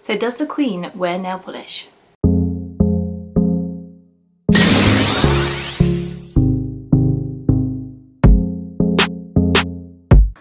So does the Queen wear nail polish?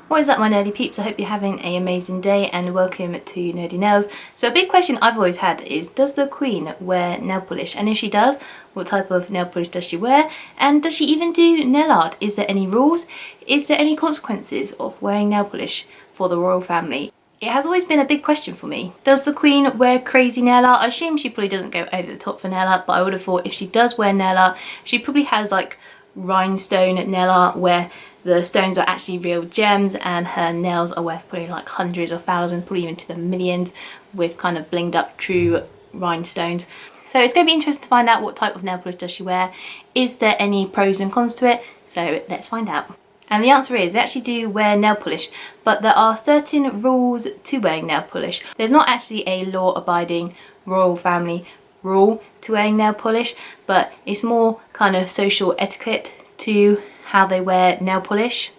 What is up, my nerdy peeps? I hope you're having an amazing day and welcome to Nerdy Nails. So a big question I've always had is, does the Queen wear nail polish? And if she does, what type of nail polish does she wear? And does she even do nail art? Is there any rules? Is there any consequences of wearing nail polish for the royal family? It has always been a big question for me. Does the Queen wear crazy nail art? I assume she probably doesn't go over the top for nail art, but I would have thought if she does wear nail art, she probably has like rhinestone nail art where the stones are actually real gems and her nails are worth probably like hundreds of thousands, probably even to the millions, with kind of blinged up true rhinestones. So it's going to be interesting to find out what type of nail polish does she wear. Is there any pros and cons to it? So let's find out. And the answer is they actually do wear nail polish, but there are certain rules to wearing nail polish. There's not actually a law-abiding royal family rule to wearing nail polish, but it's more kind of social etiquette to how they wear nail polish.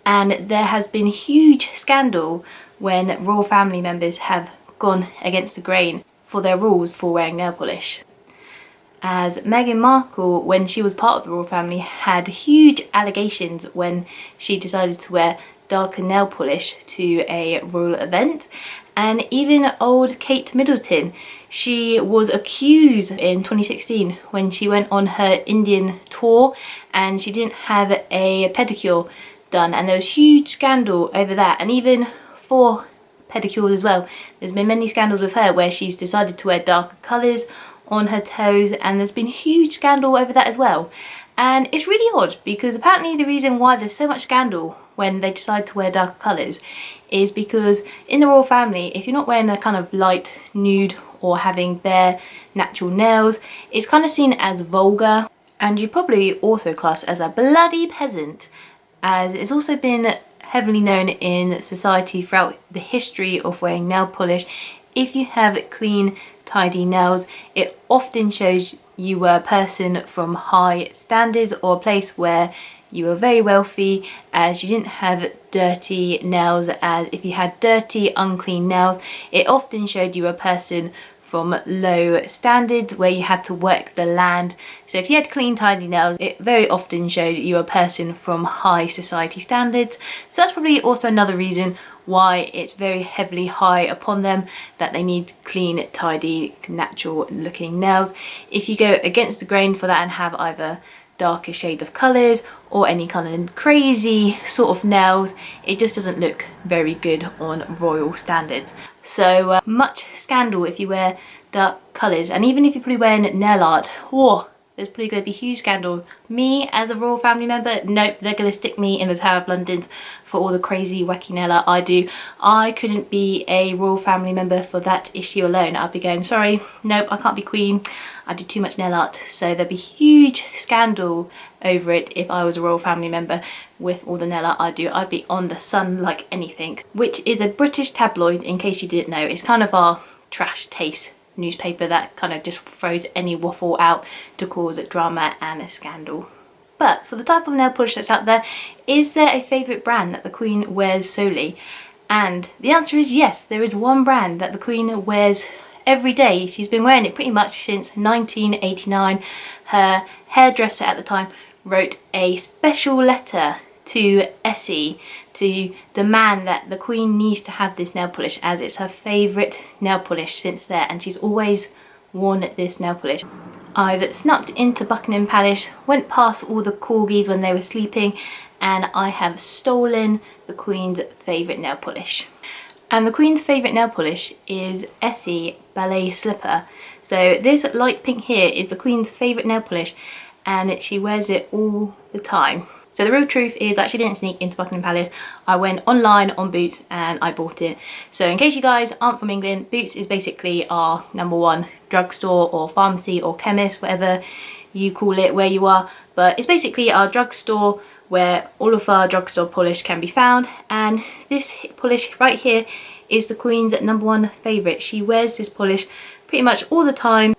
And there has been huge scandal when royal family members have gone against the grain for their rules for wearing nail polish. As Meghan Markle, when she was part of the royal family, had huge allegations when she decided to wear darker nail polish to a royal event. And even old Kate Middleton, she was accused in 2016 when she went on her Indian tour and she didn't have a pedicure done, and there was huge scandal over that. And even for pedicures as well, there's been many scandals with her where she's decided to wear darker colours on her toes, and there's been huge scandal over that as well. And it's really odd because apparently the reason why there's so much scandal when they decide to wear darker colours is because in the royal family, if you're not wearing a kind of light nude or having bare natural nails, it's kind of seen as vulgar, and you're probably also classed as a bloody peasant, as it's also been heavily known in society throughout the history of wearing nail polish. If you have clean, tidy nails, it often shows you were a person from high standards or a place where you were very wealthy, as you didn't have dirty nails. As if you had dirty, unclean nails, it often showed you a person from low standards where you had to work the land. So if you had clean, tidy nails, it very often showed you a person from high society standards. So that's probably also another reason why it's very heavily high upon them that they need clean, tidy, natural looking nails. If you go against the grain for that and have either darker shades of colours or any kind of crazy sort of nails, it just doesn't look very good on royal standards. So much scandal if you wear dark colours, and even if you're probably wearing nail art, there's probably going to be huge scandal. Me as a royal family member, nope, they're going to stick me in the Tower of London for all the crazy wacky nail art I do. I couldn't be a royal family member for that issue alone. I'd be going, sorry, nope, I can't be queen, I do too much nail art. So there'd be huge scandal over it if I was a royal family member with all the nail art I do. I'd be on the sun like anything, which is a British tabloid, in case you didn't know. It's kind of our trash taste newspaper that kind of just throws any waffle out to cause drama and a scandal. But for the type of nail polish that's out there, is there a favourite brand that the Queen wears solely? And the answer is yes, there is one brand that the Queen wears every day. She's been wearing it pretty much since 1989. Her hairdresser at the time wrote a special letter to Essie to demand that the Queen needs to have this nail polish, as it's her favourite nail polish since there, and she's always worn this nail polish. I've snuck into Buckingham Palace, went past all the corgis when they were sleeping, and I have stolen the Queen's favourite nail polish. And the Queen's favourite nail polish is Essie Ballet Slipper. So this light pink here is the Queen's favourite nail polish, and she wears it all the time. So the real truth is I actually didn't sneak into Buckingham Palace. I went online on Boots and I bought it. So in case you guys aren't from England, Boots is basically our #1 drugstore or pharmacy or chemist, whatever you call it where you are. But it's basically our drugstore where all of our drugstore polish can be found. And this polish right here is the Queen's #1 favourite. She wears this polish pretty much all the time.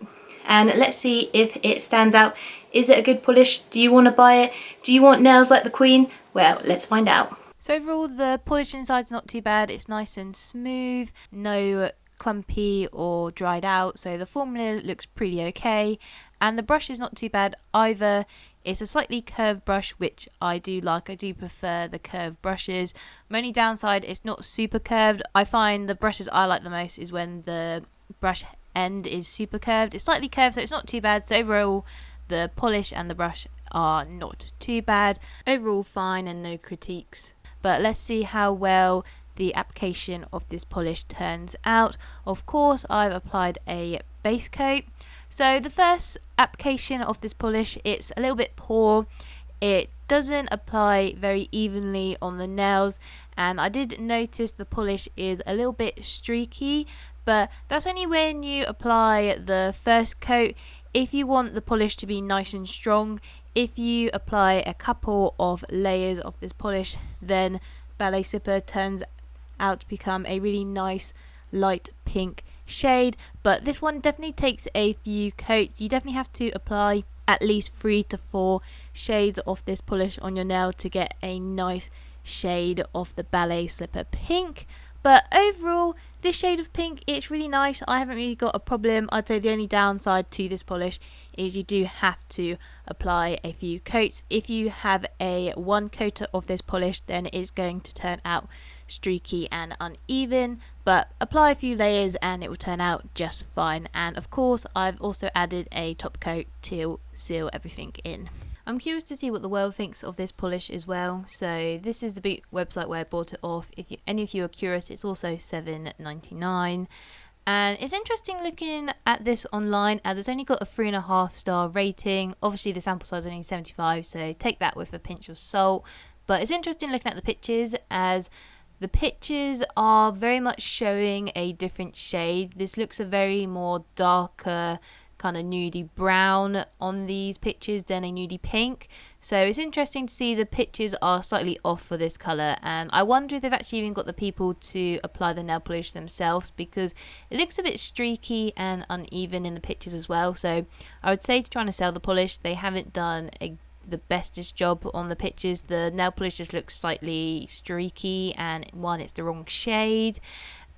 And let's see if it stands out. Is it a good polish? Do you want to buy it? Do you want nails like the Queen? Well, let's find out. So overall, the polish inside's not too bad. It's nice and smooth, no clumpy or dried out, so the formula looks pretty okay, and the brush is not too bad either. It's a slightly curved brush, which I do like. I do prefer the curved brushes. My only downside, it's not super curved. I find the brushes I like the most is when the brush end is super curved. It's slightly curved, so it's not too bad. So overall, the polish and the brush are not too bad. Overall fine and no critiques. But let's see how well the application of this polish turns out. Of course, I've applied a base coat. So the first application of this polish, it's a little bit poor. It doesn't apply very evenly on the nails, and I did notice the polish is a little bit streaky, but that's only when you apply the first coat. If you want the polish to be nice and strong, if you apply a couple of layers of this polish, then Ballet Slipper turns out to become a really nice light pink shade. But this one definitely takes a few coats. You definitely have to apply at least 3 to 4 shades of this polish on your nail to get a nice shade of the Ballet Slipper pink. But overall, this shade of pink, it's really nice. I haven't really got a problem. I'd say the only downside to this polish is you do have to apply a few coats. If you have a one coat of this polish, then it's going to turn out streaky and uneven, but apply a few layers and it will turn out just fine. And of course, I've also added a top coat to seal everything in. I'm curious to see what the world thinks of this polish as well. So this is the Boot website where I bought it off. If any of you are curious, it's also $7.99. And it's interesting looking at this online, as it's only got a 3.5 star rating. Obviously the sample size is only 75, so take that with a pinch of salt. But it's interesting looking at the pictures, as the pictures are very much showing a different shade. This looks a very more darker kind of nudie brown on these pictures than a nudie pink. So it's interesting to see the pictures are slightly off for this colour, and I wonder if they've actually even got the people to apply the nail polish themselves, because it looks a bit streaky and uneven in the pictures as well. So I would say to trying to sell the polish, they haven't done the bestest job on the pictures. The nail polish just looks slightly streaky, and one, it's the wrong shade.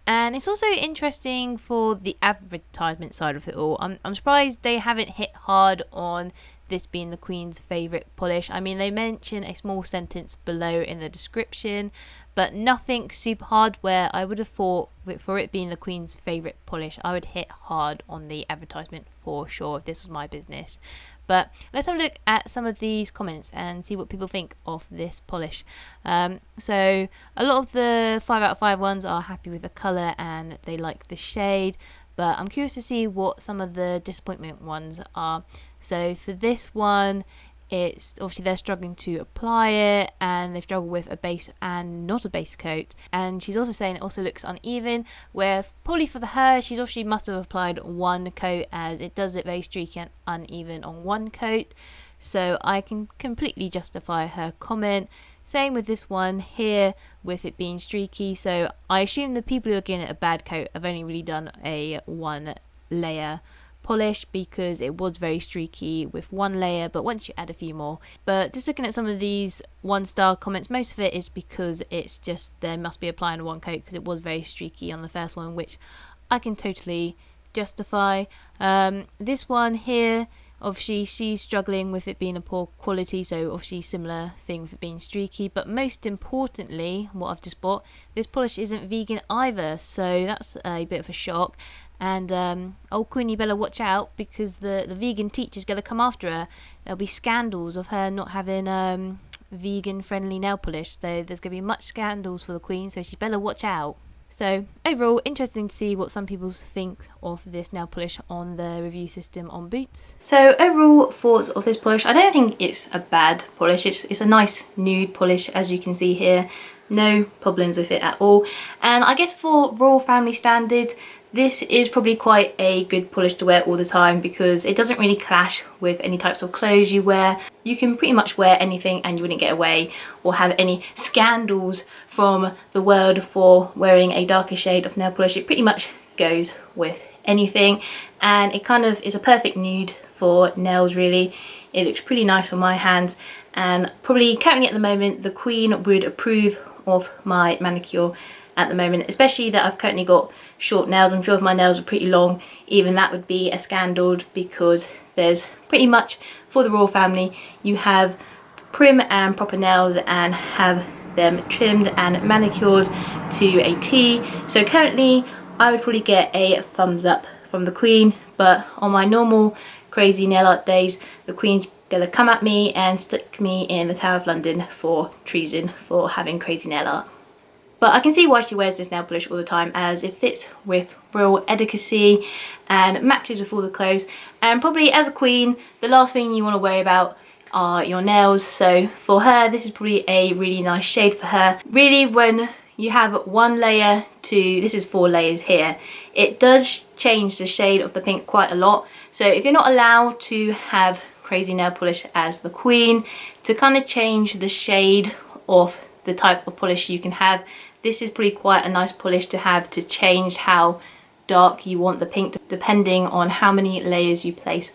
And it's also interesting for the advertisement side of it all. I'm surprised they haven't hit hard on this being the Queen's favourite polish. I mean, they mention a small sentence below in the description, but nothing super hard, where I would have thought for it being the Queen's favourite polish, I would hit hard on the advertisement for sure if this was my business. But let's have a look at some of these comments and see what people think of this polish. So a lot of the 5 out of 5 ones are happy with the colour and they like the shade, but I'm curious to see what some of the disappointment ones are. So for this one, it's obviously they're struggling to apply it, and they've struggled with a base and not a base coat. And she's also saying it also looks uneven, where probably for her, she's obviously must have applied one coat, as it does look very streaky and uneven on one coat. So I can completely justify her comment. Same with this one here, with it being streaky. So I assume the people who are getting it a bad coat have only really done a 1 layer polish, because it was very streaky with 1 layer, but once you add a few more. But just looking at some of these 1-star comments, most of it is because it's just there must be applying 1 coat, because it was very streaky on the first one, which I can totally justify. This one here, obviously she's struggling with it being a poor quality, so obviously similar thing with it being streaky. But most importantly, what I've just bought, this polish isn't vegan either, so that's a bit of a shock. And old Queenie Bella, watch out, because the vegan teacher's going to come after her. There'll be scandals of her not having vegan friendly nail polish, so there's going to be much scandals for the Queen, so she better watch out. So overall, interesting to see what some people think of this nail polish on the review system on Boots. So overall thoughts of this polish, I don't think it's a bad polish. It's a nice nude polish, as you can see here. No problems with it at all. And I guess for royal family standard, this is probably quite a good polish to wear all the time, because it doesn't really clash with any types of clothes you wear. You can pretty much wear anything and you wouldn't get away or have any scandals from the world for wearing a darker shade of nail polish. It pretty much goes with anything, and it kind of is a perfect nude for nails really. It looks pretty nice on my hands, and probably currently at the moment the Queen would approve of my manicure at the moment, especially that I've currently got short nails. I'm sure if my nails were pretty long, even that would be a scandal, because there's pretty much, for the royal family, you have prim and proper nails and have them trimmed and manicured to a T. So currently I would probably get a thumbs up from the Queen, but on my normal crazy nail art days, the Queen's gonna come at me and stick me in the Tower of London for treason for having crazy nail art. But I can see why she wears this nail polish all the time, as it fits with royal etiquette and matches with all the clothes. And probably as a queen, the last thing you want to worry about are your nails. So for her, this is probably a really nice shade for her. Really, when you have one layer to, this is 4 layers here, it does change the shade of the pink quite a lot. So if you're not allowed to have crazy nail polish as the Queen, to kind of change the shade of the type of polish you can have, this is pretty quite a nice polish to have, to change how dark you want the pink depending on how many layers you place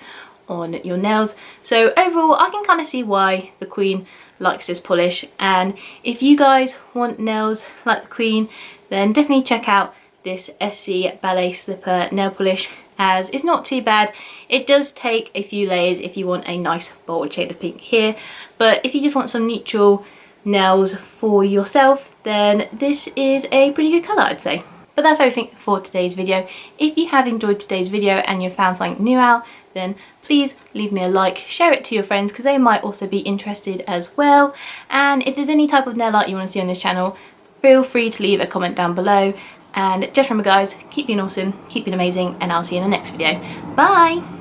on your nails. So overall, I can kind of see why the Queen likes this polish, and if you guys want nails like the Queen, then definitely check out this Essie Ballet Slipper nail polish, as it's not too bad. It does take a few layers if you want a nice bold shade of pink here, but if you just want some neutral nails for yourself, then this is a pretty good colour, I'd say. But that's everything for today's video. If you have enjoyed today's video and you've found something new out, then please leave me a like, share it to your friends because they might also be interested as well. And if there's any type of nail art you want to see on this channel, feel free to leave a comment down below. And just remember guys, keep being awesome, keep being amazing, and I'll see you in the next video. Bye!